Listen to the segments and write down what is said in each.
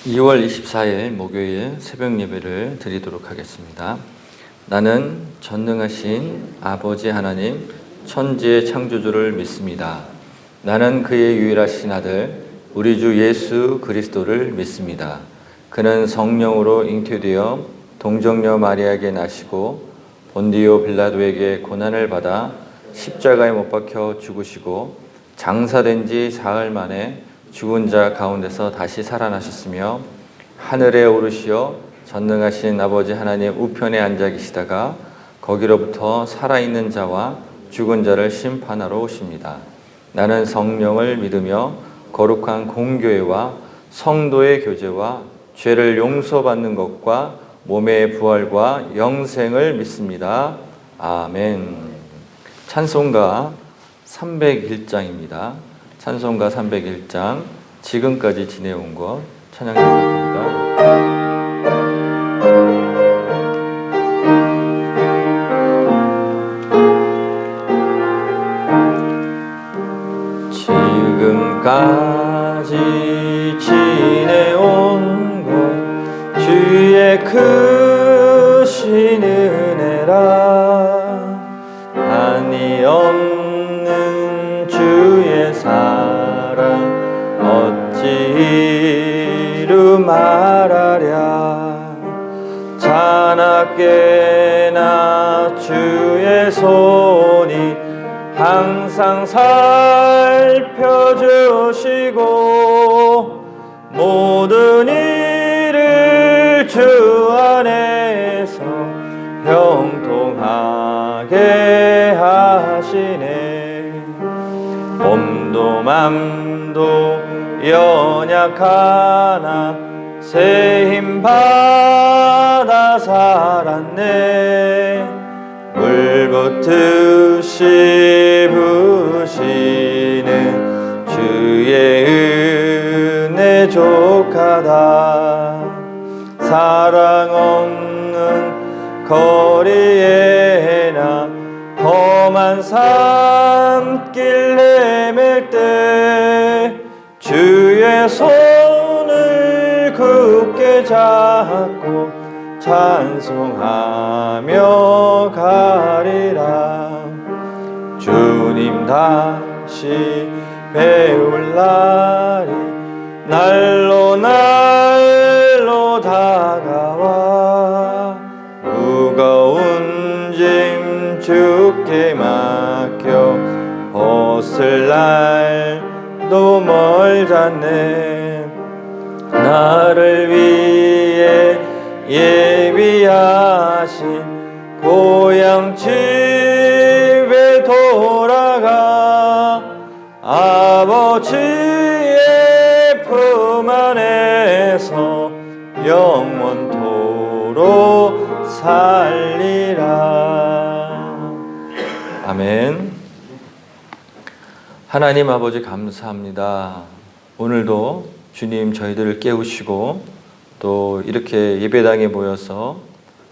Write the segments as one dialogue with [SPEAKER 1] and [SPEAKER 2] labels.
[SPEAKER 1] (2월 24일) 목요일 새벽 예배를 드리도록 하겠습니다. 나는 전능하신 아버지 하나님 천지의 창조주를 믿습니다. 나는 그의 유일하신 아들 우리 주 예수 그리스도를 믿습니다. 그는 성령으로 잉태되어 동정녀 마리아에게 나시고 본디오 빌라도에게 고난을 받아 십자가에 못 박혀 죽으시고 장사된 지 사흘 만에 죽은 자 가운데서 다시 살아나셨으며 하늘에 오르시어 전능하신 아버지 하나님 우편에 앉아 계시다가 거기로부터 살아있는 자와 죽은 자를 심판하러 오십니다. 나는 성령을 믿으며 거룩한 공교회와 성도의 교제와 죄를 용서받는 것과 몸의 부활과 영생을 믿습니다. 아멘. 찬송가 301장입니다. 찬송가 301장 지금까지 지내온 것 찬양해 드립니다. 지금까지 지내온 것 주의 크신 은혜라 한이 없는 주의 사랑 어찌 이루 말하랴 자나깨나 주의 손이 항상 살펴주시고 모든 일을 주 안에서 형통하게 하시네. 몸도 맘도 연약하나 새 힘 받아 살았네. 물붓듯이 부시는 주의 은혜 족하다. 사랑 없는 거리에나 험한 산길 헤맬 때 주의 손을 굳게 잡고 찬송하며 가리라. 주님 다시 배울 날이 날로 날로 다가와 무거운 짐 주께 맡겨 벗을 날도 멀잖네. 나를 위해 예비하신 고향 집에 돌아가 아버지의 품 안에서 영원토록 살리라. 아멘. 하나님 아버지 감사합니다. 오늘도 주님 저희들을 깨우시고 또 이렇게 예배당에 모여서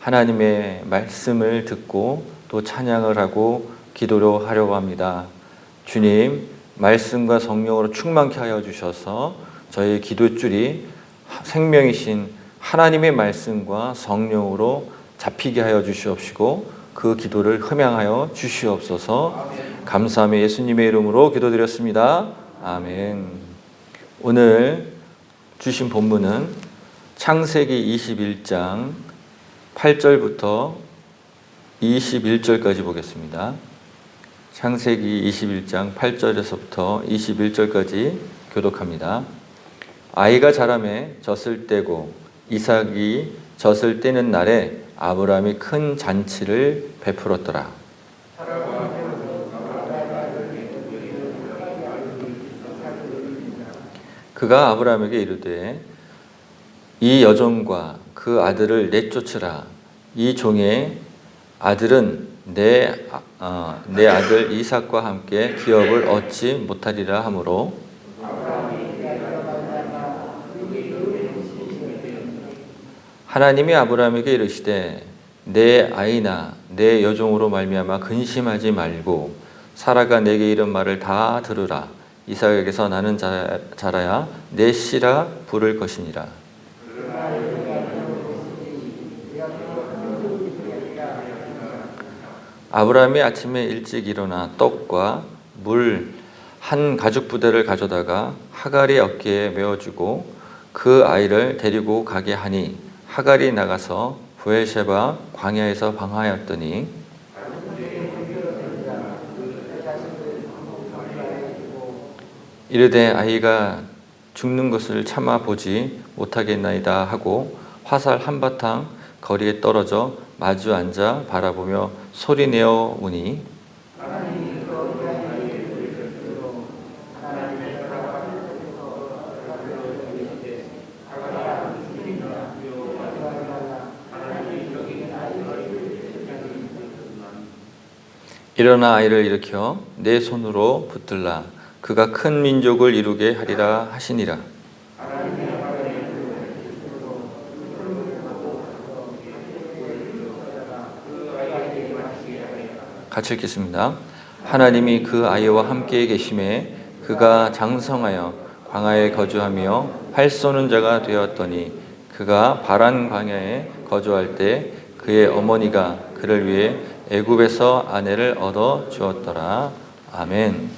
[SPEAKER 1] 하나님의 말씀을 듣고 또 찬양을 하고 기도를 하려고 합니다. 주님 말씀과 성령으로 충만케 하여 주셔서 저희 기도줄이 생명이신 하나님의 말씀과 성령으로 잡히게 하여 주시옵시고 그 기도를 흠양하여 주시옵소서. 감사하며 예수님의 이름으로 기도드렸습니다. 아멘. 오늘 주신 본문은 창세기 21장 8절부터 21절까지 보겠습니다. 창세기 21장 8절에서부터 21절까지 교독합니다. 아이가 자라매 젖을 떼고 이삭이 젖을 떼는 날에 아브라함이 큰 잔치를 베풀었더라. 그가 아브라함에게 이르되 이 여종과 그 아들을 내쫓으라. 이 종의 아들은 내 아들 이삭과 함께 기업을 얻지 못하리라 하므로 하나님이 아브라함에게 이르시되 내 아이나 내 여종으로 말미암아 근심하지 말고 사라가 내게 이른 말을 다 들으라. 이삭에게서 나는 자라야 내 씨라 부를 것이니라. 아브라함이 아침에 일찍 일어나 떡과 물 한 가죽 부대를 가져다가 하갈의 어깨에 메어주고 그 아이를 데리고 가게 하니 하갈이 나가서 브엘셰바 광야에서 방하였더니 이르되 아이가 죽는 것을 참아 보지 못하겠나이다 하고 화살 한바탕 거리에 떨어져 마주 앉아 바라보며 소리내어 우니 일어나 아이를 일으켜 내 손으로 붙들라. 그가 큰 민족을 이루게 하리라 하시니라. 같이 읽겠습니다. 하나님이 그 아이와 함께 계심에 그가 장성하여 광야에 거주하며 활 쏘는 자가 되었더니 그가 바란 광야에 거주할 때 그의 어머니가 그를 위해 애굽에서 아내를 얻어 주었더라. 아멘.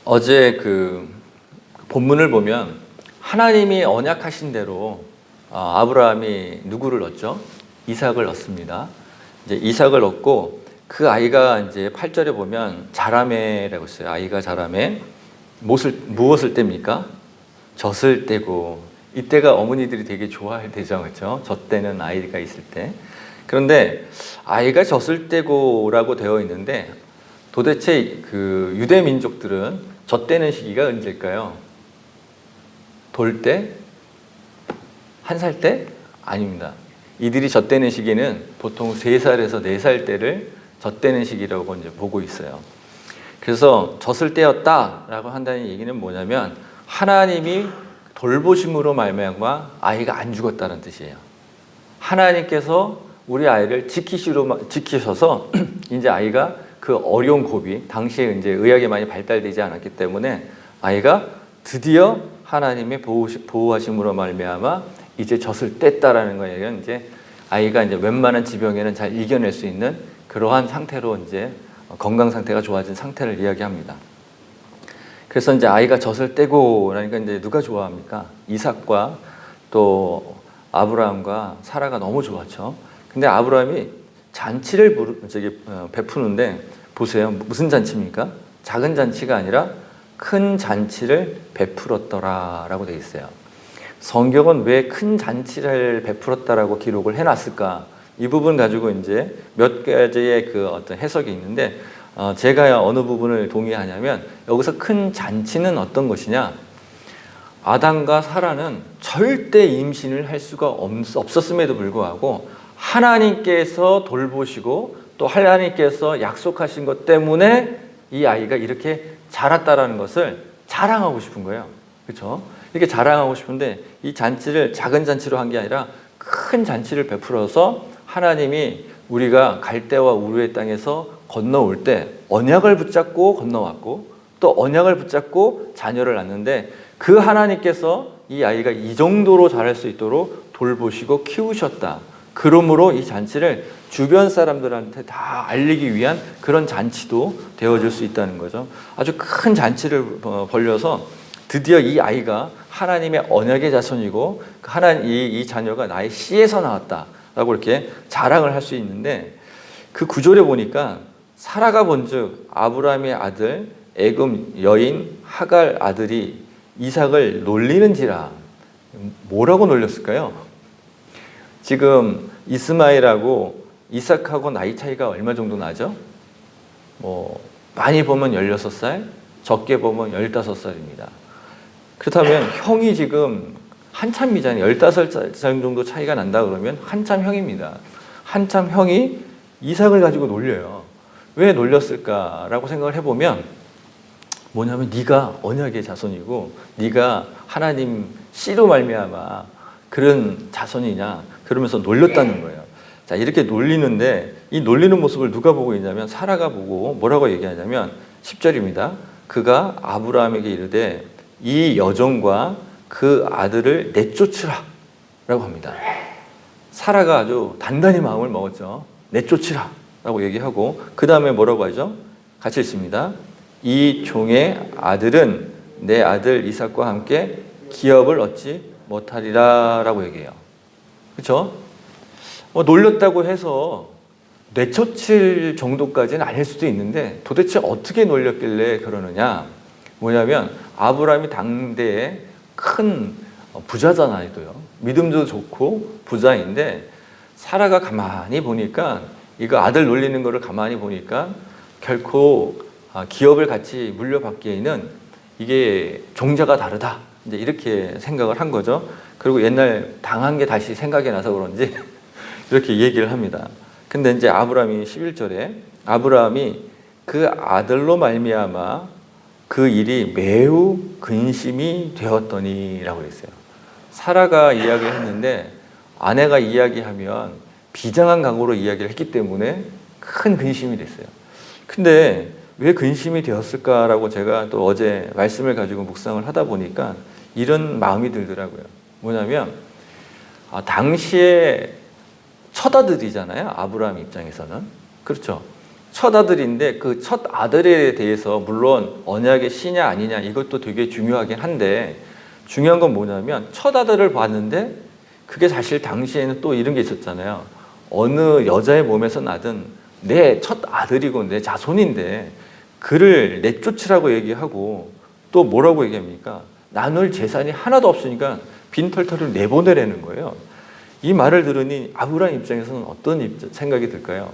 [SPEAKER 1] 어제 그 본문을 보면 하나님이 언약하신 대로 아브라함이 누구를 얻죠? 이삭을 얻습니다. 이제 이삭을 얻고 그 아이가 이제 8절에 보면 자라매라고 써요. 아이가 자라매. 무엇을 뗍니까? 젖을 떼고. 이때가 어머니들이 되게 좋아할 때죠, 그렇죠? 젖대는 아이가 있을 때. 그런데 아이가 젖을 떼고라고 되어 있는데 도대체 그 유대 민족들은 젖대는 시기가 언제일까요? 돌 때? 1살 때? 아닙니다. 이들이 젖대는 시기는 보통 3살에서 4살 때를 젖대는 시기라고 이제 보고 있어요. 그래서 젖을 떼었다라고 한다는 얘기는 뭐냐면 하나님이 돌보심으로 말미암아 아이가 안 죽었다는 뜻이에요. 하나님께서 우리 아이를 지키셔서 이제 아이가 그 어려운 고비, 당시에 이제 의학이 많이 발달되지 않았기 때문에 아이가 드디어 하나님의 보호하심으로 말미암아 이제 젖을 뗐다라는 거예요. 이제 아이가 이제 웬만한 지병에는 잘 이겨낼 수 있는 그러한 상태로 이제 건강 상태가 좋아진 상태를 이야기합니다. 그래서 이제 아이가 젖을 떼고 그러니까 이제 누가 좋아합니까? 이삭과 또 아브라함과 사라가 너무 좋았죠. 근데 아브라함이 잔치를 베푸는데 보세요. 무슨 잔치입니까? 작은 잔치가 아니라 큰 잔치를 베풀었더라라고 되어 있어요. 성경은 왜 큰 잔치를 베풀었다라고 기록을 해놨을까? 이 부분 가지고 이제 몇 가지의 그 어떤 해석이 있는데 제가 어느 부분을 동의하냐면 여기서 큰 잔치는 어떤 것이냐? 아담과 사라는 절대 임신을 할 수가 없었음에도 불구하고 하나님께서 돌보시고 또 하나님께서 약속하신 것 때문에 이 아이가 이렇게 자랐다라는 것을 자랑하고 싶은 거예요. 그렇죠? 이렇게 자랑하고 싶은데 이 잔치를 작은 잔치로 한 게 아니라 큰 잔치를 베풀어서 하나님이 우리가 갈대와 우르의 땅에서 건너올 때 언약을 붙잡고 건너왔고 또 언약을 붙잡고 자녀를 낳는데 그 하나님께서 이 아이가 이 정도로 자랄 수 있도록 돌보시고 키우셨다. 그러므로 이 잔치를 주변 사람들한테 다 알리기 위한 그런 잔치도 되어질 수 있다는 거죠. 아주 큰 잔치를 벌려서 드디어 이 아이가 하나님의 언약의 자손이고 이 자녀가 나의 씨에서 나왔다라고 이렇게 자랑을 할 수 있는데 그 구절에 보니까 사라가 본즉 아브라함의 아들 애굽 여인 하갈 아들이 이삭을 놀리는지라. 뭐라고 놀렸을까요? 지금 이스마엘하고 이삭하고 나이 차이가 얼마 정도 나죠? 많이 보면 16살, 적게 보면 15살입니다. 그렇다면 형이 지금 한참이잖아요. 15살 정도 차이가 난다 그러면 한참 형입니다. 한참 형이 이삭을 가지고 놀려요. 왜 놀렸을까라고 생각을 해보면 뭐냐면 네가 언약의 자손이고 네가 하나님 씨로 말미암아 그런 자손이냐 그러면서 놀렸다는 거예요. 자, 이렇게 놀리는데 이 놀리는 모습을 누가 보고 있냐면 사라가 보고 뭐라고 얘기하냐면 10절입니다. 그가 아브라함에게 이르되 이 여종과 그 아들을 내쫓으라 라고 합니다. 사라가 아주 단단히 마음을 먹었죠. 내쫓으라 라고 얘기하고 그 다음에 뭐라고 하죠? 같이 읽습니다. 이 종의 아들은 내 아들 이삭과 함께 기업을 얻지 못하리라 라고 얘기해요. 그렇죠? 놀렸다고 해서 내쫓을 정도까지는 아닐 수도 있는데 도대체 어떻게 놀렸길래 그러느냐? 뭐냐면 아브라함이 당대에 큰 부자잖아요. 믿음도 좋고 부자인데 사라가 가만히 보니까 이거 아들 놀리는 거를 가만히 보니까 결코 기업을 같이 물려받기에는 이게 종자가 다르다. 이제 이렇게 생각을 한 거죠. 그리고 옛날 당한 게 다시 생각이 나서 그런지 이렇게 얘기를 합니다. 근데 이제 아브라함이 11절에 아브라함이 그 아들로 말미암아 그 일이 매우 근심이 되었더니라고 그랬어요. 사라가 이야기를 했는데 아내가 이야기하면 비장한 각오로 이야기를 했기 때문에 큰 근심이 됐어요. 근데 왜 근심이 되었을까라고 제가 또 어제 말씀을 가지고 묵상을 하다 보니까 이런 마음이 들더라고요. 뭐냐면 당시에 첫 아들이잖아요. 아브라함 입장에서는. 그렇죠. 첫 아들인데 그 첫 아들에 대해서 물론 언약의 씨냐 아니냐 이것도 되게 중요하긴 한데 중요한 건 뭐냐면 첫 아들을 봤는데 그게 사실 당시에는 또 이런 게 있었잖아요. 어느 여자의 몸에서 나든 내 첫 아들이고 내 자손인데 그를 내쫓으라고 얘기하고 또 뭐라고 얘기합니까? 나눌 재산이 하나도 없으니까 빈털터리를 내보내라는 거예요. 이 말을 들으니 아브라함 입장에서는 어떤 생각이 들까요?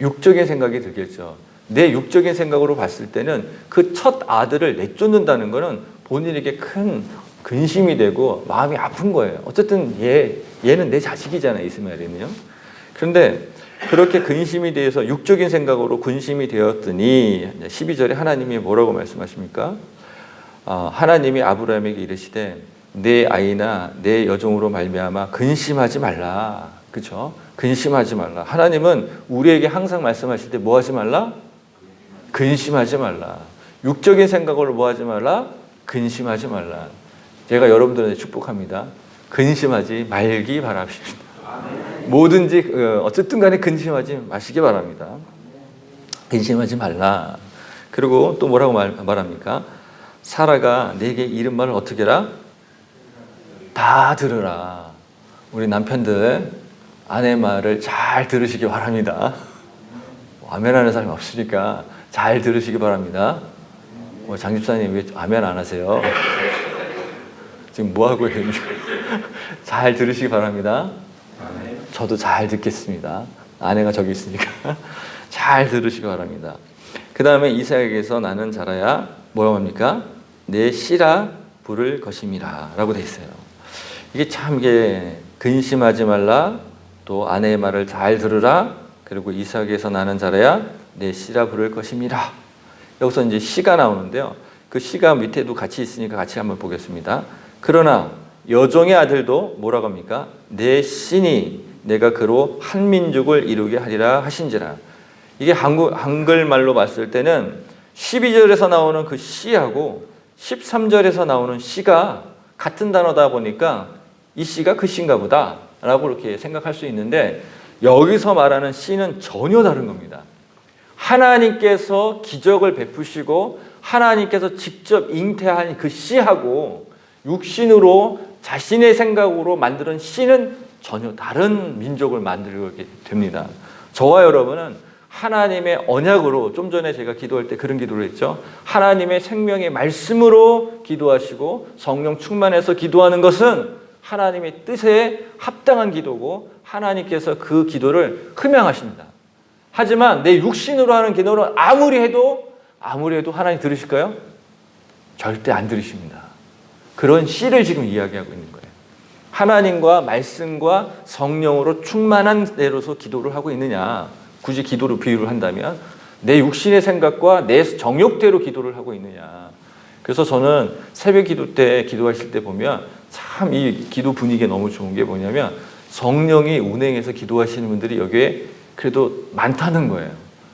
[SPEAKER 1] 육적인 생각이 들겠죠. 내 육적인 생각으로 봤을 때는 그 첫 아들을 내쫓는다는 것은 본인에게 큰 근심이 되고 마음이 아픈 거예요. 어쨌든 얘는 내 자식이잖아요. 이스마엘은요. 그런데 그렇게 근심이 되어서 육적인 생각으로 근심이 되었더니 12절에 하나님이 뭐라고 말씀하십니까? 하나님이 아브라함에게 이르시되 내 아이나 내 여종으로 말미암아 근심하지 말라. 그렇죠? 근심하지 말라. 하나님은 우리에게 항상 말씀하실 때 뭐 하지 말라? 근심하지 말라. 육적인 생각으로 뭐 하지 말라? 근심하지 말라. 제가 여러분들한테 축복합니다. 근심하지 말기 바랍니다. 뭐든지 어쨌든 간에 근심하지 마시기 바랍니다. 근심하지 말라. 그리고 또 뭐라고 말합니까? 사라가 내게 이른 말을 어떻게 해라? 다 들으라. 우리 남편들 아내 말을 잘 들으시기 바랍니다. 아멘하는 사람이 없으니까 잘 들으시기 바랍니다. 장 집사님 왜 아멘 안 하세요? 지금 뭐 하고 있는지 잘 들으시기 바랍니다. 저도 잘 듣겠습니다. 아내가 저기 있으니까 잘 들으시기 바랍니다. 그 다음에 이삭에게서 나는 자라야 뭐라고 합니까? 내 씨라 부를 것임이라 라고 돼 있어요. 이게 참 이게 근심하지 말라, 또 아내의 말을 잘 들으라, 그리고 이삭에게서 나는 자라야 내 씨라 부를 것임이라. 여기서 이제 씨가 나오는데요. 그 씨가 밑에도 같이 있으니까 같이 한번 보겠습니다. 그러나 여종의 아들도 뭐라고 합니까? 내 씨니 내가 그로 한 민족을 이루게 하리라 하신지라. 이게 한글말로 봤을 때는 12절에서 나오는 그 씨하고 13절에서 나오는 씨가 같은 단어다 보니까 이 씨가 그 씨인가 보다 라고 이렇게 생각할 수 있는데 여기서 말하는 씨는 전혀 다른 겁니다. 하나님께서 기적을 베푸시고 하나님께서 직접 잉태한 그 씨하고 육신으로 자신의 생각으로 만드는 씨는 전혀 다른 민족을 만들게 됩니다. 저와 여러분은 하나님의 언약으로, 좀 전에 제가 기도할 때 그런 기도를 했죠. 하나님의 생명의 말씀으로 기도하시고 성령 충만해서 기도하는 것은 하나님의 뜻에 합당한 기도고 하나님께서 그 기도를 흠양하십니다. 하지만 내 육신으로 하는 기도는 아무리 해도 하나님 들으실까요? 절대 안 들으십니다. 그런 씨를 지금 이야기하고 있는 거예요. 하나님과 말씀과 성령으로 충만한 대로서 기도를 하고 있느냐. 굳이 기도로 비유를 한다면 내 육신의 생각과 내 정욕대로 기도를 하고 있느냐. 그래서 저는 새벽 기도 때 기도하실 때 보면 참 이 기도 분위기가 너무 좋은 게 뭐냐면 성령이 운행해서 기도하시는 분들이 여기에 그래도 많다는 거예요.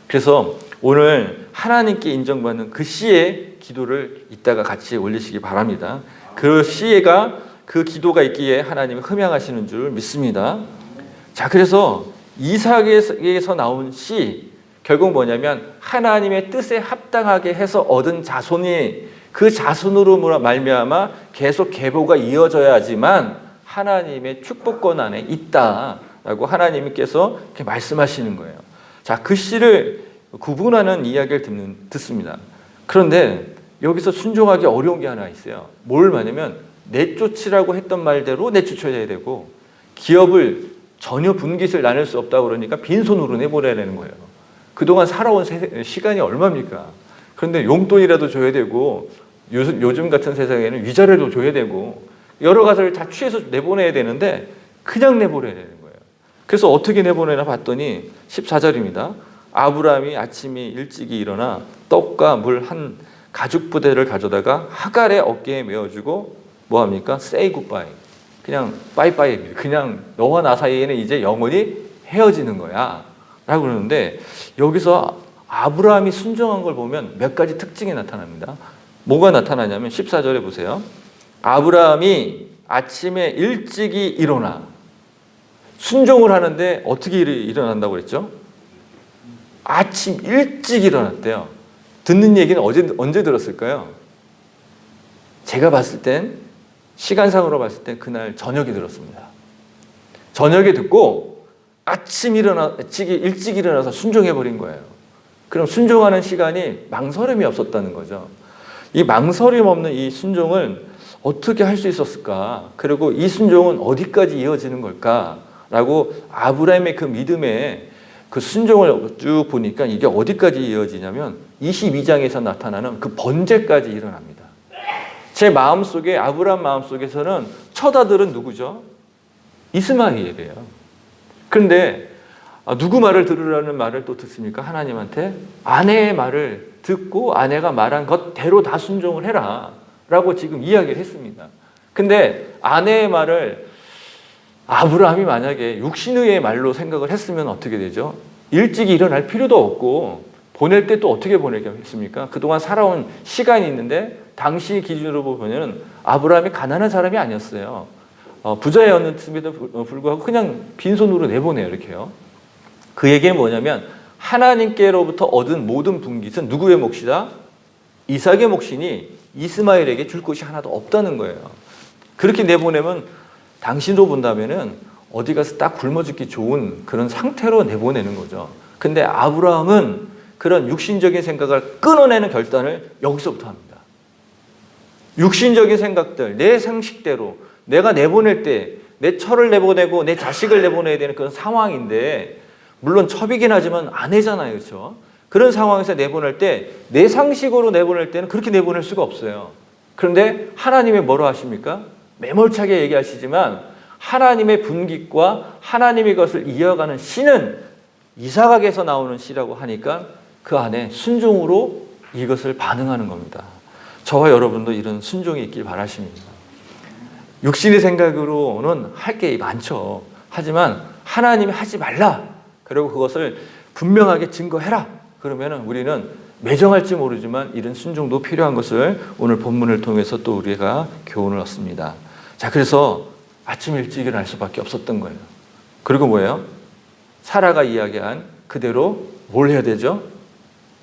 [SPEAKER 1] 그래서 오늘 하나님께 인정받는 그 시의 기도를 이따가 같이 올리시기 바랍니다. 그 시가 그 기도가 있기에 하나님이 흠양하시는 줄 믿습니다. 자, 그래서 이삭에서 나온 시 결국 뭐냐면 하나님의 뜻에 합당하게 해서 얻은 자손이 그 자손으로 말미암아 계속 계보가 이어져야지만 하나님의 축복권 안에 있다라고 하나님께서 이렇게 말씀하시는 거예요. 자, 그 시를 구분하는 이야기를 듣습니다. 그런데 여기서 순종하기 어려운 게 하나 있어요. 뭘 말하냐면 내쫓으라고 했던 말대로 내쫓아야 되고 기업을 전혀 분깃을 나눌 수 없다고 그러니까 빈손으로 내보내라는 거예요. 그동안 살아온 시간이 얼마입니까? 그런데 용돈이라도 줘야 되고 요즘 같은 세상에는 위자료도 줘야 되고 여러 가지를 다 취해서 내보내야 되는데 그냥 내보내야 되는 거예요. 그래서 어떻게 내보내나 봤더니 14절입니다. 아브라함이 아침에 일찍이 일어나 떡과 물 한 가죽 부대를 가져다가 하갈의 어깨에 메어주고 뭐합니까? Say goodbye. 그냥 빠이빠이. 그냥 너와 나 사이에는 이제 영원히 헤어지는 거야 라고 그러는데 여기서 아브라함이 순종한 걸 보면 몇 가지 특징이 나타납니다. 뭐가 나타나냐면 14절에 보세요. 아브라함이 아침에 일찍이 일어나 순종을 하는데 어떻게 일어난다고 그랬죠? 아침 일찍 일어났대요. 듣는 얘기는 언제 들었을까요? 제가 봤을 땐 시간상으로 봤을 땐 그날 저녁에 들었습니다. 저녁에 듣고 아침 일찍 일어나서 순종해버린 거예요. 그럼 순종하는 시간이 망설임이 없었다는 거죠. 이 망설임 없는 이 순종을 어떻게 할 수 있었을까? 그리고 이 순종은 어디까지 이어지는 걸까? 라고 아브라함의 그 믿음에 그 순종을 쭉 보니까 이게 어디까지 이어지냐면 22장에서 나타나는 그 번제까지 일어납니다. 제 마음속에 아브라함 마음속에서는 첫 아들은 누구죠? 이스마엘이에요. 그런데 누구 말을 들으라는 말을 또 듣습니까? 하나님한테 아내의 말을 듣고 아내가 말한 것대로 다 순종을 해라 라고 지금 이야기를 했습니다. 근데 아내의 말을 아브라함이 만약에 육신의 말로 생각을 했으면 어떻게 되죠? 일찍 일어날 필요도 없고 보낼 때 또 어떻게 보내겠습니까? 그동안 살아온 시간이 있는데 당시 기준으로 보면 아브라함이 가난한 사람이 아니었어요. 부자였음에도 불구하고 그냥 빈손으로 내보내요. 이렇게요. 그 얘기는 뭐냐면 하나님께로부터 얻은 모든 분깃은 누구의 몫이다? 이삭의 몫이니 이스마엘에게 줄 것이 하나도 없다는 거예요. 그렇게 내보내면 당신으로 본다면은 어디 가서 딱 굶어 죽기 좋은 그런 상태로 내보내는 거죠. 근데 아브라함은 그런 육신적인 생각을 끊어내는 결단을 여기서부터 합니다. 육신적인 생각들, 내 상식대로 내가 내보낼 때 내 처를 내보내고 내 자식을 내보내야 되는 그런 상황인데 물론 첩이긴 하지만 아내잖아요. 그렇죠? 그런 상황에서 내보낼 때 내 상식으로 내보낼 때는 그렇게 내보낼 수가 없어요. 그런데 하나님이 뭐라 하십니까? 매몰차게 얘기하시지만 하나님의 분깃과 하나님의 것을 이어가는 시는 이삭에서 나오는 시라고 하니까 그 안에 순종으로 이것을 반응하는 겁니다. 저와 여러분도 이런 순종이 있길 바라십니다. 육신의 생각으로는 할 게 많죠. 하지만 하나님이 하지 말라. 그리고 그것을 분명하게 증거해라. 그러면 우리는 매정할지 모르지만 이런 순종도 필요한 것을 오늘 본문을 통해서 또 우리가 교훈을 얻습니다. 자, 그래서 아침 일찍 일어날 수밖에 없었던 거예요. 그리고 뭐예요? 사라가 이야기한 그대로 뭘 해야 되죠?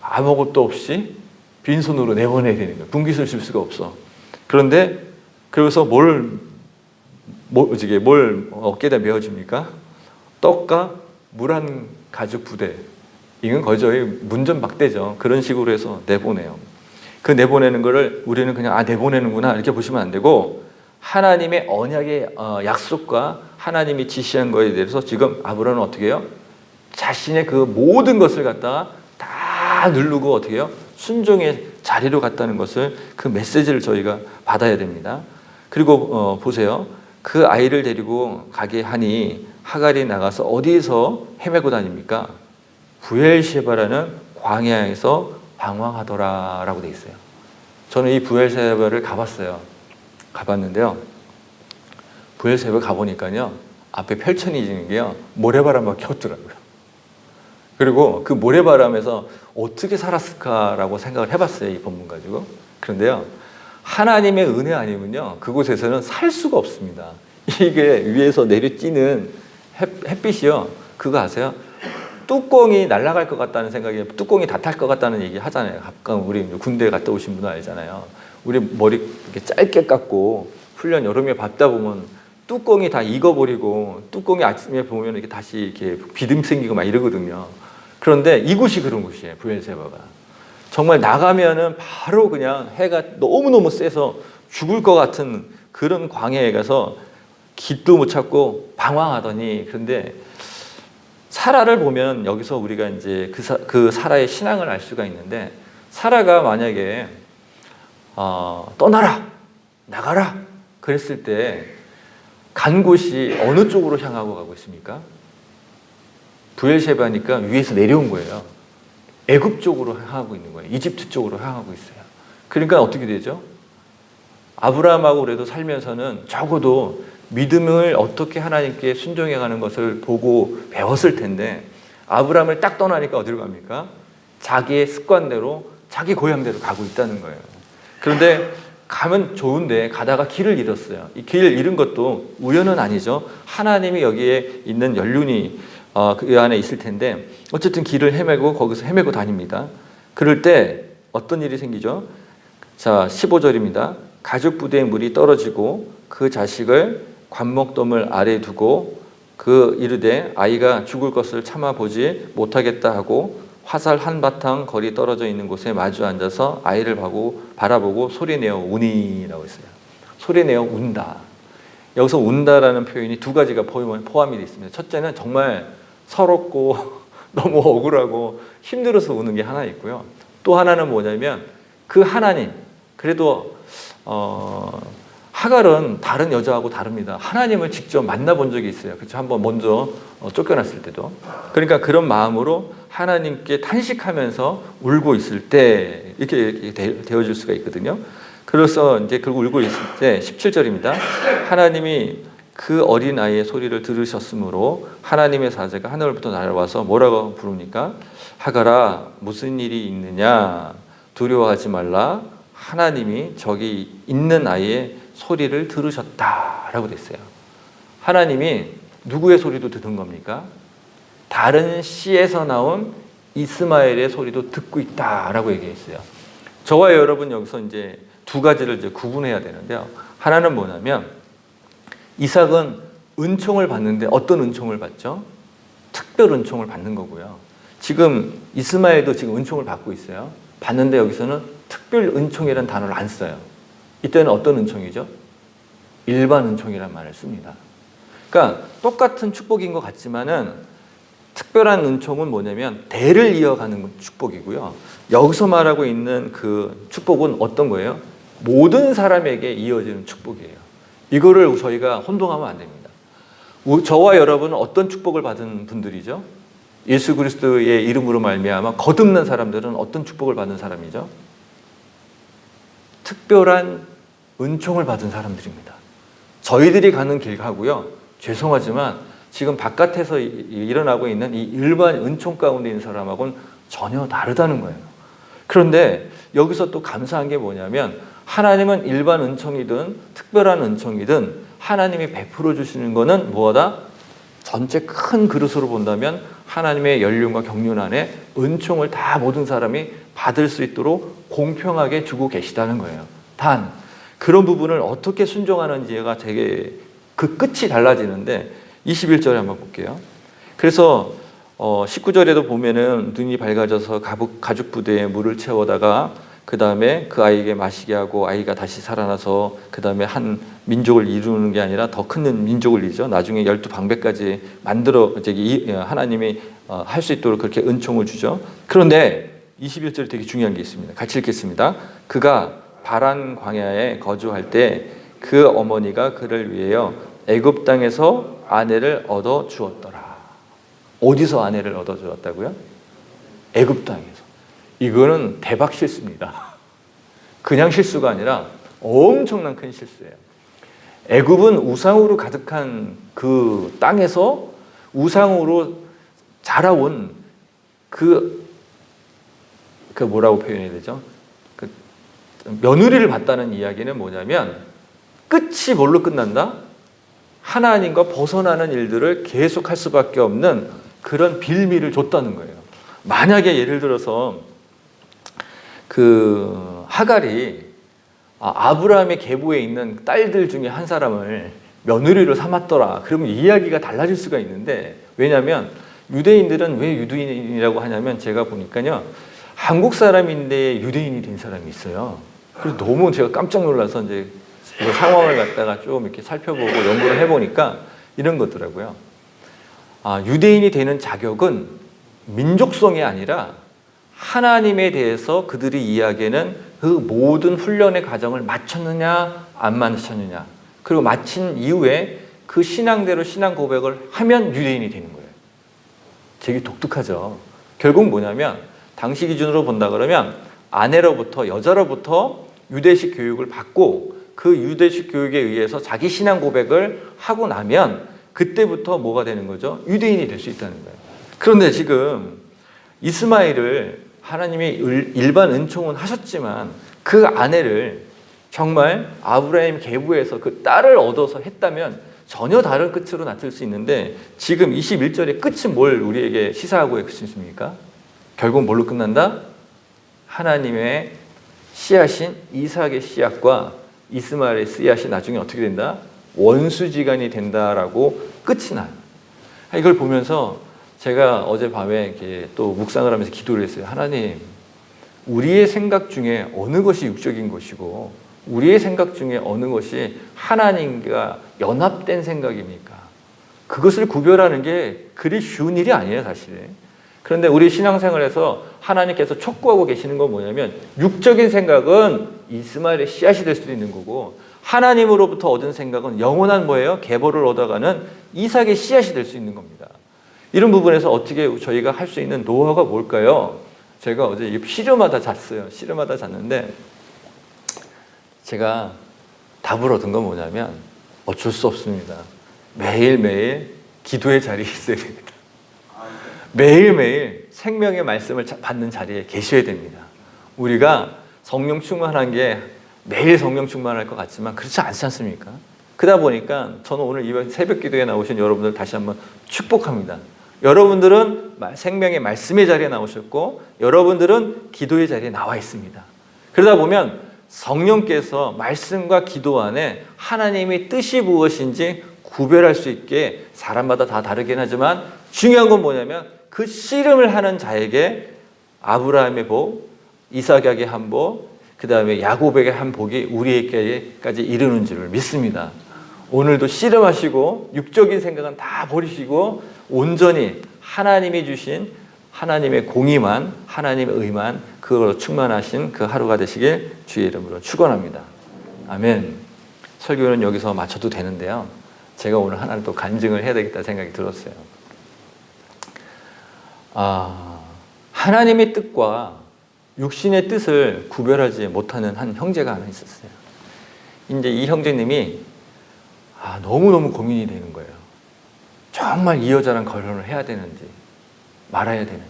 [SPEAKER 1] 아무것도 없이 빈손으로 내보내야 되는 거예요. 분깃을 줄 수가 없어. 그런데 그래서 뭘 어깨에다 메어줍니까? 떡과 물 한 가죽 부대. 이건 거의 문전박대죠. 그런 식으로 해서 내보내요. 그 내보내는 거를 우리는 그냥 내보내는구나 이렇게 보시면 안 되고 하나님의 언약의 약속과 하나님이 지시한 거에 대해서 지금 아브라함은 어떻게 해요? 자신의 그 모든 것을 갖다가 다 누르고 어떻게 해요? 순종의 자리로 갔다는 것을 그 메시지를 저희가 받아야 됩니다. 그리고 보세요. 그 아이를 데리고 가게 하니 하갈이 나가서 어디에서 헤매고 다닙니까? 부엘셰바라는 광야에서 방황하더라라고 돼 있어요. 저는 이 브엘세바를 가봤는데요. 브엘세바 가보니까요, 앞에 펼쳐지는 게요, 모래바람밖에 없더라고요. 그리고 그 모래바람에서 어떻게 살았을까라고 생각을 해봤어요, 이 본문 가지고. 그런데요, 하나님의 은혜 아니면요, 그곳에서는 살 수가 없습니다. 이게 위에서 내려찌는 햇빛이요, 그거 아세요? 뚜껑이 날아갈 것 같다는 생각이, 뚜껑이 다 탈 것 같다는 얘기 하잖아요. 가끔 우리 군대 갔다 오신 분은 알잖아요. 우리 머리 이렇게 짧게 깎고 훈련 여름에 밟다 보면 뚜껑이 다 익어버리고, 뚜껑이 아침에 보면 이렇게 다시 이렇게 비듬 생기고 막 이러거든요. 그런데 이곳이 그런 곳이에요, 브엘세바가. 정말 나가면은 바로 그냥 해가 너무너무 세서 죽을 것 같은 그런 광야에 가서 길도 못 찾고 방황하더니, 그런데 사라를 보면 여기서 우리가 이제 그 사라의 신앙을 알 수가 있는데, 사라가 만약에 떠나라, 나가라 그랬을 때 간 곳이 어느 쪽으로 향하고 가고 있습니까? 브엘세바니까 위에서 내려온 거예요. 애굽 쪽으로 향하고 있는 거예요. 이집트 쪽으로 향하고 있어요. 그러니까 어떻게 되죠? 아브라함하고 그래도 살면서는 적어도 믿음을 어떻게 하나님께 순종해가는 것을 보고 배웠을 텐데, 아브라함을 딱 떠나니까 어디로 갑니까? 자기의 습관대로, 자기 고향대로 가고 있다는 거예요. 그런데 가면 좋은데 가다가 길을 잃었어요. 이 길을 잃은 것도 우연은 아니죠. 하나님이 여기에 있는 연륜이 그 안에 있을 텐데, 어쨌든 길을 헤매고 거기서 헤매고 다닙니다. 그럴 때 어떤 일이 생기죠? 자, 15절입니다. 가죽 부대의 물이 떨어지고 그 자식을 관목더물 아래에 두고 그 이르되 아이가 죽을 것을 참아보지 못하겠다 하고 화살 한바탕 거리 떨어져 있는 곳에 마주 앉아서 아이를 바라보고 소리내어 우니라고 했어요. 소리내어 운다. 여기서 운다라는 표현이 두 가지가 포함이 되어 있습니다. 첫째는 정말 서럽고 너무 억울하고 힘들어서 우는 게 하나 있고요. 또 하나는 뭐냐면 그 하나님, 그래도 하갈은 다른 여자하고 다릅니다. 하나님을 직접 만나본 적이 있어요. 그렇죠? 한번 먼저 쫓겨났을 때도. 그러니까 그런 마음으로 하나님께 탄식하면서 울고 있을 때 이렇게 되어질 수가 있거든요. 그래서 이제 그리고 울고 있을 때 17절입니다. 하나님이 그 어린 아이의 소리를 들으셨으므로 하나님의 사자가 하늘부터 날아와서 뭐라고 부릅니까? 하갈아, 무슨 일이 있느냐? 두려워하지 말라. 하나님이 저기 있는 아이의 소리를 들으셨다라고 됐어요. 하나님이 누구의 소리도 듣는 겁니까? 다른 씨에서 나온 이스마엘의 소리도 듣고 있다라고 얘기했어요. 저와 여러분 여기서 이제 두 가지를 이제 구분해야 되는데요. 하나는 뭐냐면 이삭은 은총을 받는데 어떤 은총을 받죠? 특별 은총을 받는 거고요. 지금 이스마엘도 지금 은총을 받고 있어요. 받는데 여기서는 특별 은총이라는 단어를 안 써요. 이때는 어떤 은총이죠? 일반 은총이라는 말을 씁니다. 그러니까 똑같은 축복인 것 같지만은 특별한 은총은 뭐냐면 대를 이어가는 축복이고요. 여기서 말하고 있는 그 축복은 어떤 거예요? 모든 사람에게 이어지는 축복이에요. 이거를 저희가 혼동하면 안 됩니다. 저와 여러분은 어떤 축복을 받은 분들이죠? 예수 그리스도의 이름으로 말미암아 거듭난 사람들은 어떤 축복을 받는 사람이죠? 특별한 은총을 받은 사람들입니다. 저희들이 가는 길하고요, 죄송하지만 지금 바깥에서 일어나고 있는 이 일반 은총 가운데 있는 사람하고는 전혀 다르다는 거예요. 그런데 여기서 또 감사한 게 뭐냐면 하나님은 일반 은총이든 특별한 은총이든 하나님이 베풀어 주시는 거는 뭐다? 전체 큰 그릇으로 본다면 하나님의 연륜과 경륜 안에 은총을 다 모든 사람이 받을 수 있도록 공평하게 주고 계시다는 거예요. 단 그런 부분을 어떻게 순종하는지가 되게 그 끝이 달라지는데 21절에 한번 볼게요. 그래서 19절에도 보면은 눈이 밝아져서 가죽 부대에 물을 채워다가 그 다음에 그 아이에게 마시게 하고 아이가 다시 살아나서 그 다음에 한 민족을 이루는 게 아니라 더 큰 민족을 이루죠. 나중에 12방백까지 만들어 하나님이 할 수 있도록 그렇게 은총을 주죠. 그런데 21절에 되게 중요한 게 있습니다. 같이 읽겠습니다. 그가 바란 광야에 거주할 때 그 어머니가 그를 위하여 애굽 땅에서 아내를 얻어 주었더라. 어디서 아내를 얻어 주었다고요? 애굽 땅에서. 이거는 대박 실수입니다. 그냥 실수가 아니라 엄청난 큰 실수예요. 애굽은 우상으로 가득한 그 땅에서 우상으로 자라온 그 뭐라고 표현해야 되죠? 그 며느리를 봤다는 이야기는 뭐냐면 끝이 뭘로 끝난다? 하나님과 벗어나는 일들을 계속할 수밖에 없는 그런 빌미를 줬다는 거예요. 만약에 예를 들어서 그 하갈이 아브라함의 계보에 있는 딸들 중에 한 사람을 며느리로 삼았더라. 그러면 이야기가 달라질 수가 있는데, 왜냐하면 유대인들은 왜 유대인이라고 하냐면 제가 보니까요, 한국 사람인데 유대인이 된 사람이 있어요. 그래서 너무 제가 깜짝 놀라서 이제 그 상황을 갖다가 좀 이렇게 살펴보고 연구를 해보니까 이런 거더라고요. 유대인이 되는 자격은 민족성이 아니라 하나님에 대해서 그들이 이야기하는 그 모든 훈련의 과정을 마쳤느냐 안 마쳤느냐, 그리고 마친 이후에 그 신앙대로 신앙 고백을 하면 유대인이 되는 거예요. 되게 독특하죠. 결국 뭐냐면 당시 기준으로 본다 그러면 아내로부터, 여자로부터 유대식 교육을 받고 그 유대식 교육에 의해서 자기 신앙 고백을 하고 나면 그때부터 뭐가 되는 거죠? 유대인이 될 수 있다는 거예요. 그런데 지금 이스마엘을 하나님이 일반 은총은 하셨지만 그 아내를 정말 아브라함 계보에서 그 딸을 얻어서 했다면 전혀 다른 끝으로 나타날 수 있는데, 지금 21절의 끝은 뭘 우리에게 시사하고 있습니까? 결국 뭘로 끝난다? 하나님의 씨앗인 이삭의 씨앗과 이스마엘의 씨앗이 나중에 어떻게 된다? 원수지간이 된다라고 끝이 나요. 이걸 보면서 제가 어젯밤에 이렇게 또 묵상을 하면서 기도를 했어요. 하나님, 우리의 생각 중에 어느 것이 육적인 것이고 우리의 생각 중에 어느 것이 하나님과 연합된 생각입니까? 그것을 구별하는 게 그리 쉬운 일이 아니에요, 사실. 그런데 우리 신앙생활에서 하나님께서 촉구하고 계시는 건 뭐냐면, 육적인 생각은 이스마엘의 씨앗이 될 수도 있는 거고, 하나님으로부터 얻은 생각은 영원한 뭐예요? 계보를 얻어가는 이삭의 씨앗이 될 수 있는 겁니다. 이런 부분에서 어떻게 저희가 할 수 있는 노하우가 뭘까요? 제가 어제 씨름하다 잤어요. 씨름하다 잤는데 제가 답을 얻은 건 뭐냐면, 어쩔 수 없습니다. 매일매일 기도의 자리에 있어야 됩니다. 매일매일 생명의 말씀을 받는 자리에 계셔야 됩니다. 우리가 성령 충만한 게 매일 성령 충만할 것 같지만 그렇지 않지 않습니까? 그러다 보니까 저는 오늘 이 새벽 기도에 나오신 여러분들 다시 한번 축복합니다. 여러분들은 생명의 말씀의 자리에 나오셨고 여러분들은 기도의 자리에 나와 있습니다. 그러다 보면 성령께서 말씀과 기도 안에 하나님의 뜻이 무엇인지 구별할 수 있게, 사람마다 다 다르긴 하지만 중요한 건 뭐냐면 그 씨름을 하는 자에게 아브라함의 복, 이삭에게 한 복, 그 다음에 야곱에게 한 복이 우리에게까지 이르는 줄을 믿습니다. 오늘도 씨름하시고 육적인 생각은 다 버리시고 온전히 하나님이 주신 하나님의 공의만, 하나님의 의만, 그걸로 충만하신 그 하루가 되시길 주의 이름으로 축원합니다. 아멘. 설교는 여기서 마쳐도 되는데요, 제가 오늘 하나를 또 간증을 해야 되겠다 생각이 들었어요. 하나님의 뜻과 육신의 뜻을 구별하지 못하는 한 형제가 하나 있었어요. 이제 이 형제님이 너무너무 고민이 되는 거예요. 정말 이 여자랑 결혼을 해야 되는지 말아야 되는지,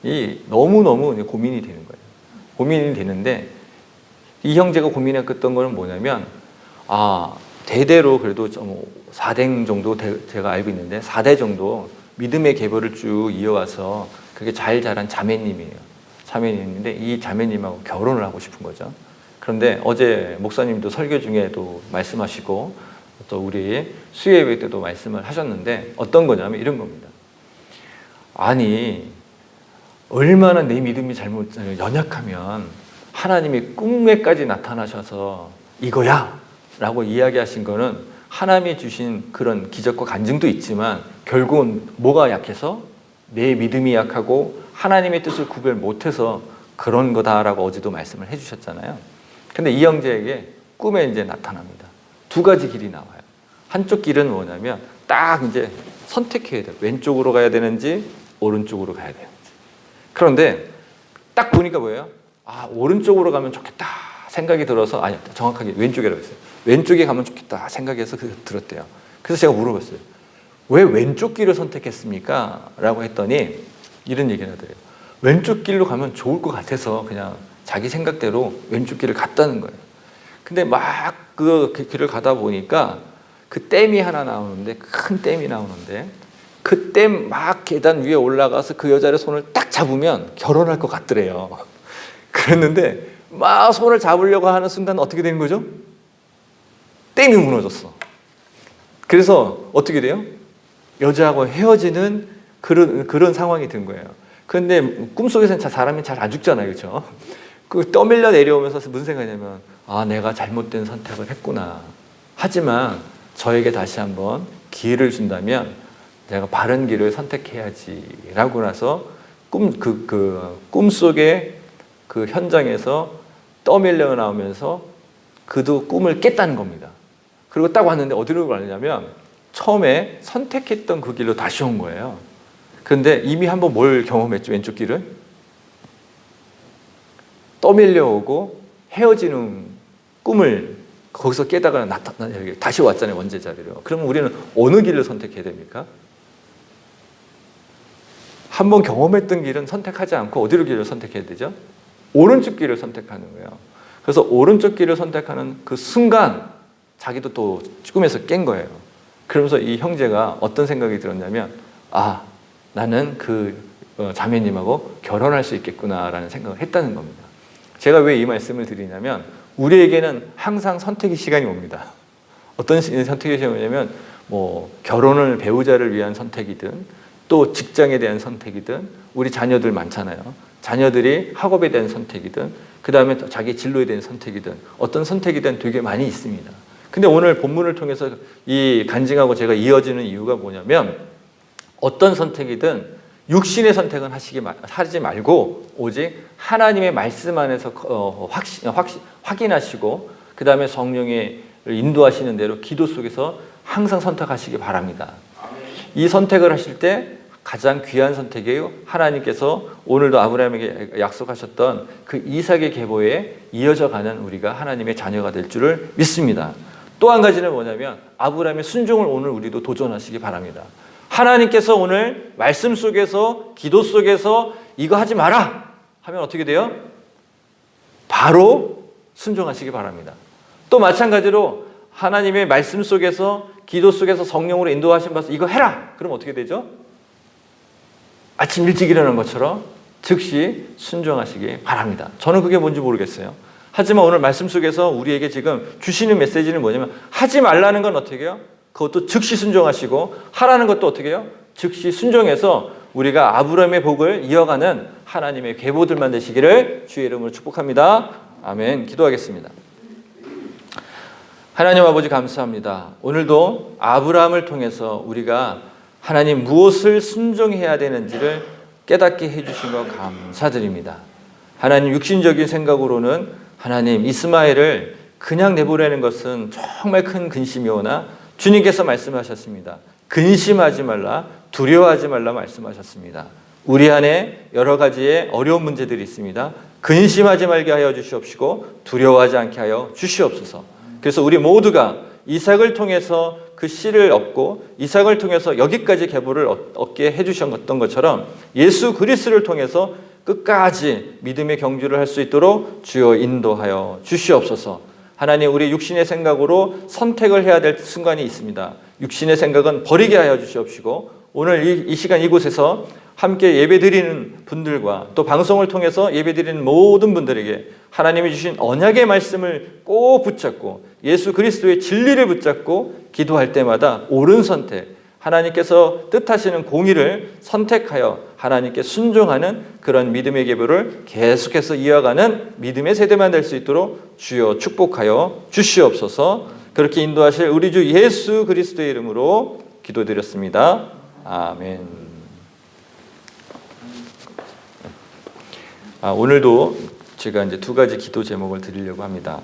[SPEAKER 1] 이 너무너무 고민이 되는 거예요. 고민이 되는데 이 형제가 고민했던 거는 뭐냐면, 대대로 그래도 4대 정도 제가 알고 있는데 4대 정도 믿음의 계보를 쭉 이어와서 그게 잘 자란 자매님이에요. 자매님인데 이 자매님하고 결혼을 하고 싶은 거죠. 그런데 어제 목사님도 설교 중에도 말씀하시고 또 우리 수요예배 때도 말씀을 하셨는데 어떤 거냐면 이런 겁니다. 아니, 얼마나 내 믿음이 연약하면 하나님이 꿈에까지 나타나셔서 이거야 라고 이야기하신 거는 하나님이 주신 그런 기적과 간증도 있지만 결국은 뭐가 약해서? 내 믿음이 약하고 하나님의 뜻을 구별 못해서 그런 거다라고 어제도 말씀을 해주셨잖아요. 근데 이 형제에게 꿈에 이제 나타납니다. 두 가지 길이 나와요. 한쪽 길은 뭐냐면 딱 이제 선택해야 돼요. 왼쪽으로 가야 되는지 오른쪽으로 가야 되는지. 그런데 딱 보니까 뭐예요? 아, 오른쪽으로 가면 좋겠다 생각이 들어서, 아니, 정확하게 왼쪽이라고 했어요. 왼쪽에 가면 좋겠다 생각해서 들었대요. 그래서 제가 물어봤어요. 왜 왼쪽 길을 선택했습니까? 라고 했더니 이런 얘기를 하더래요. 왼쪽 길로 가면 좋을 것 같아서 그냥 자기 생각대로 왼쪽 길을 갔다는 거예요. 근데 막 그 길을 가다 보니까 그 댐이 하나 나오는데, 큰 댐이 나오는데, 그 댐 막 계단 위에 올라가서 그 여자의 손을 딱 잡으면 결혼할 것 같더래요. 그랬는데 막 손을 잡으려고 하는 순간 어떻게 되는 거죠? 댐이 무너졌어. 그래서 어떻게 돼요? 여자하고 헤어지는 그런 상황이 된 거예요. 그런데 꿈속에서는 사람이 잘 안 죽잖아요. 그렇죠? 그 떠밀려 내려오면서 무슨 생각이냐면, 아, 내가 잘못된 선택을 했구나. 하지만 저에게 다시 한번 기회를 준다면 내가 바른 길을 선택해야지 라고 나서 꿈속의 그 현장에서 떠밀려 나오면서 그도 꿈을 깼다는 겁니다. 그리고 딱 왔는데 어디로 가느냐면 처음에 선택했던 그 길로 다시 온 거예요. 그런데 이미 한번 뭘 경험했죠? 왼쪽 길을? 떠밀려 오고 헤어지는 꿈을 거기서 깨다가 다시 왔잖아요. 원제 자리로. 그러면 우리는 어느 길을 선택해야 됩니까? 한번 경험했던 길은 선택하지 않고 어디로 길을 선택해야 되죠? 오른쪽 길을 선택하는 거예요. 그래서 오른쪽 길을 선택하는 그 순간 자기도 또 꿈에서 깬 거예요. 그러면서 이 형제가 어떤 생각이 들었냐면, 아, 나는 그 자매님하고 결혼할 수 있겠구나라는 생각을 했다는 겁니다. 제가 왜 이 말씀을 드리냐면, 우리에게는 항상 선택의 시간이 옵니다. 어떤 선택의 시간이 오냐면, 뭐 결혼을, 배우자를 위한 선택이든 또 직장에 대한 선택이든, 우리 자녀들 많잖아요. 자녀들이 학업에 대한 선택이든, 그 다음에 자기 진로에 대한 선택이든, 어떤 선택이든 되게 많이 있습니다. 근데 오늘 본문을 통해서 이 간증하고 제가 이어지는 이유가 뭐냐면, 어떤 선택이든 육신의 선택은 하지 말고 오직 하나님의 말씀 안에서 확인하시고, 그 다음에 성령의 인도하시는 대로 기도 속에서 항상 선택하시기 바랍니다. 이 선택을 하실 때 가장 귀한 선택이에요. 하나님께서 오늘도 아브라함에게 약속하셨던 그 이삭의 계보에 이어져 가는 우리가 하나님의 자녀가 될 줄을 믿습니다. 또 한 가지는 뭐냐면, 아브라함의 순종을 오늘 우리도 도전하시기 바랍니다. 하나님께서 오늘 말씀 속에서, 기도 속에서 이거 하지 마라 하면 어떻게 돼요? 바로 순종하시기 바랍니다. 또 마찬가지로 하나님의 말씀 속에서, 기도 속에서 성령으로 인도하신 바서 이거 해라! 그럼 어떻게 되죠? 아침 일찍 일어나는 것처럼 즉시 순종하시기 바랍니다. 저는 그게 뭔지 모르겠어요. 하지만 오늘 말씀 속에서 우리에게 지금 주시는 메시지는 뭐냐면, 하지 말라는 건 어떻게 해요? 그것도 즉시 순종하시고, 하라는 것도 어떻게 해요? 즉시 순종해서 우리가 아브라함의 복을 이어가는 하나님의 계보들만 되시기를 주의 이름으로 축복합니다. 아멘. 기도하겠습니다. 하나님 아버지 감사합니다. 오늘도 아브라함을 통해서 우리가 하나님 무엇을 순종해야 되는지를 깨닫게 해주신 것 감사드립니다. 하나님 육신적인 생각으로는 하나님 이스마엘을 그냥 내보내는 것은 정말 큰 근심이오나 주님께서 말씀하셨습니다. 근심하지 말라, 두려워하지 말라 말씀하셨습니다. 우리 안에 여러 가지의 어려운 문제들이 있습니다. 근심하지 말게 하여 주시옵시고 두려워하지 않게 하여 주시옵소서. 그래서 우리 모두가 이삭을 통해서 그 씨를 얻고, 이삭을 통해서 여기까지 계보를 얻게 해주셨던 것처럼 예수 그리스도를 통해서 끝까지 믿음의 경주를 할 수 있도록 주여 인도하여 주시옵소서. 하나님, 우리 육신의 생각으로 선택을 해야 될 순간이 있습니다. 육신의 생각은 버리게 하여 주시옵시고, 오늘 이 시간 이곳에서 함께 예배드리는 분들과 또 방송을 통해서 예배드리는 모든 분들에게 하나님이 주신 언약의 말씀을 꼭 붙잡고 예수 그리스도의 진리를 붙잡고 기도할 때마다 옳은 선택, 하나님께서 뜻하시는 공의를 선택하여 하나님께 순종하는 그런 믿음의 계보를 계속해서 이어가는 믿음의 세대만 될 수 있도록 주여 축복하여 주시옵소서. 그렇게 인도하실 우리 주 예수 그리스도의 이름으로 기도드렸습니다. 아멘. 오늘도 제가 이제 두 가지 기도 제목을 드리려고 합니다.